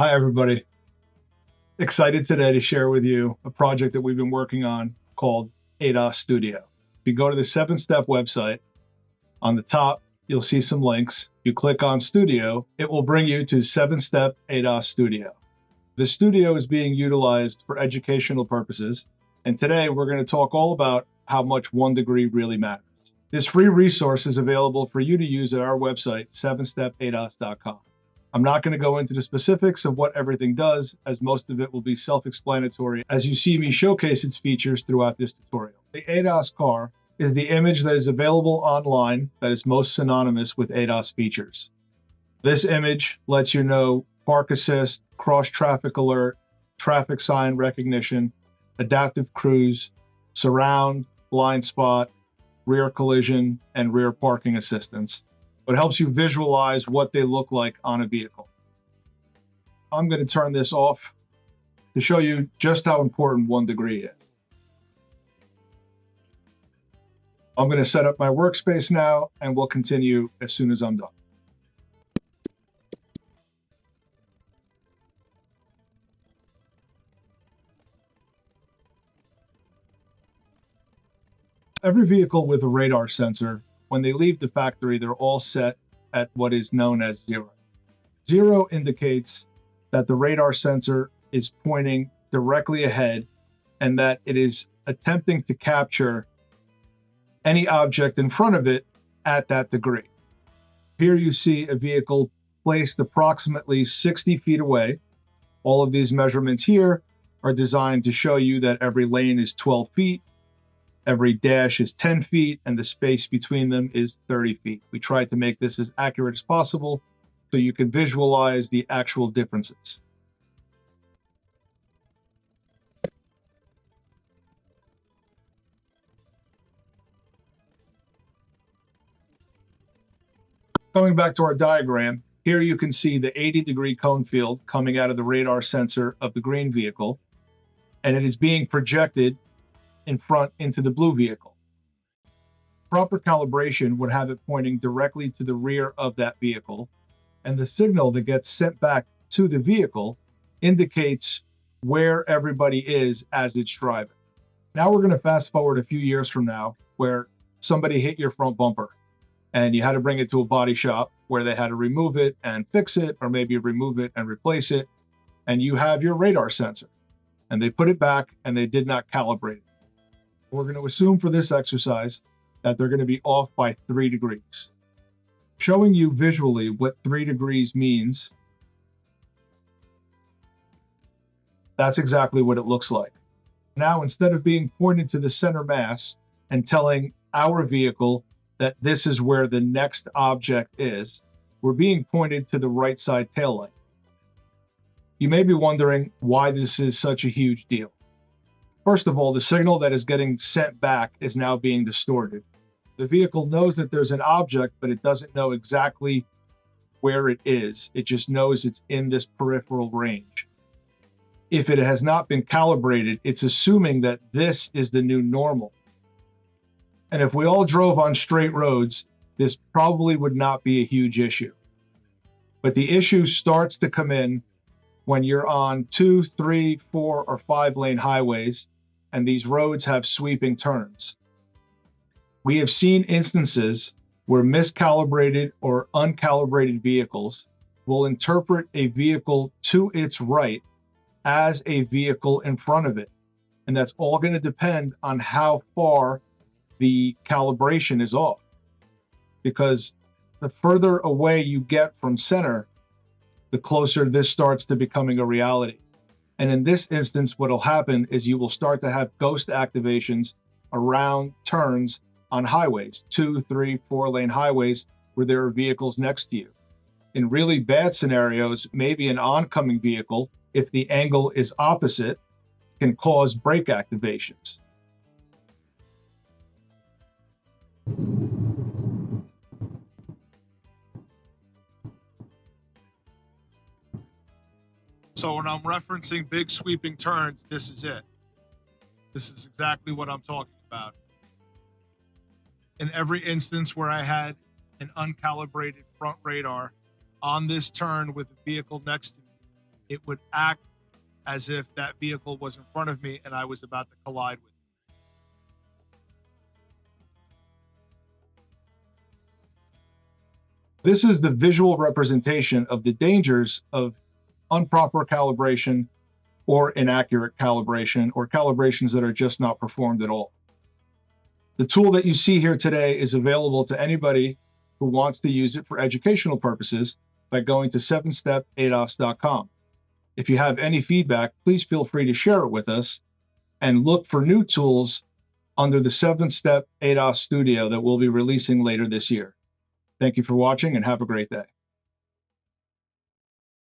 Hi, everybody. Excited today to share with you a project that we've been working on called ADAS Studio. If you go to the 7-Step website, on the top, you'll see some links. You click on Studio, it will bring you to 7-Step ADAS Studio. The studio is being utilized for educational purposes, and today we're going to talk all about how much 1 degree really matters. This free resource is available for you to use at our website, 7stepadas.com. I'm not going to go into the specifics of what everything does, as most of it will be self-explanatory as you see me showcase its features throughout this tutorial. The ADAS car is the image that is available online that is most synonymous with ADAS features. This image lets you know park assist, cross traffic alert, traffic sign recognition, adaptive cruise, surround, blind spot, rear collision, and rear parking assistance. It helps you visualize what they look like on a vehicle. I'm going to turn this off to show you just how important 1 degree is. I'm going to set up my workspace now, and we'll continue as soon as I'm done. Every vehicle with a radar sensor, when they leave the factory, they're all set at what is known as 0. 0 indicates that the radar sensor is pointing directly ahead and that it is attempting to capture any object in front of it at that degree. Here you see a vehicle placed approximately 60 feet away. All of these measurements here are designed to show you that every lane is 12 feet. Every dash is 10 feet, and the space between them is 30 feet. We tried to make this as accurate as possible so you can visualize the actual differences. Coming back to our diagram, here you can see the 80-degree cone field coming out of the radar sensor of the green vehicle, and it is being projected in front into the blue vehicle. Proper calibration would have it pointing directly to the rear of that vehicle, and the signal that gets sent back to the vehicle indicates where everybody is as it's driving. Now we're going to fast forward a few years from now where somebody hit your front bumper and you had to bring it to a body shop where they had to remove it and fix it, or maybe remove it and replace it, and you have your radar sensor and they put it back and they did not calibrate it. We're going to assume for this exercise that they're going to be off by 3 degrees. Showing you visually what 3 degrees means, that's exactly what it looks like. Now, instead of being pointed to the center mass and telling our vehicle that this is where the next object is, we're being pointed to the right side tail light. You may be wondering why this is such a huge deal. First of all, the signal that is getting sent back is now being distorted. The vehicle knows that there's an object, but it doesn't know exactly where it is. It just knows it's in this peripheral range. If it has not been calibrated, it's assuming that this is the new normal. And if we all drove on straight roads, this probably would not be a huge issue. But the issue starts to come in when you're on 2, 3, 4, or 5 lane highways, and these roads have sweeping turns. We have seen instances where miscalibrated or uncalibrated vehicles will interpret a vehicle to its right as a vehicle in front of it. And that's all going to depend on how far the calibration is off. Because the further away you get from center, the closer this starts to becoming a reality. And in this instance, what will happen is you will start to have ghost activations around turns on highways, 2, 3, 4 lane highways where there are vehicles next to you. In really bad scenarios, maybe an oncoming vehicle, if the angle is opposite, can cause brake activations. So when I'm referencing big sweeping turns, this is it. This is exactly what I'm talking about. In every instance where I had an uncalibrated front radar on this turn with a vehicle next to me, it would act as if that vehicle was in front of me and I was about to collide with it. This is the visual representation of the dangers of improper calibration or inaccurate calibration, or calibrations that are just not performed at all. The tool that you see here today is available to anybody who wants to use it for educational purposes by going to 7stepadas.com. If you have any feedback, please feel free to share it with us, and look for new tools under the 7-Step ADAS Studio that we'll be releasing later this year. Thank you for watching and have a great day.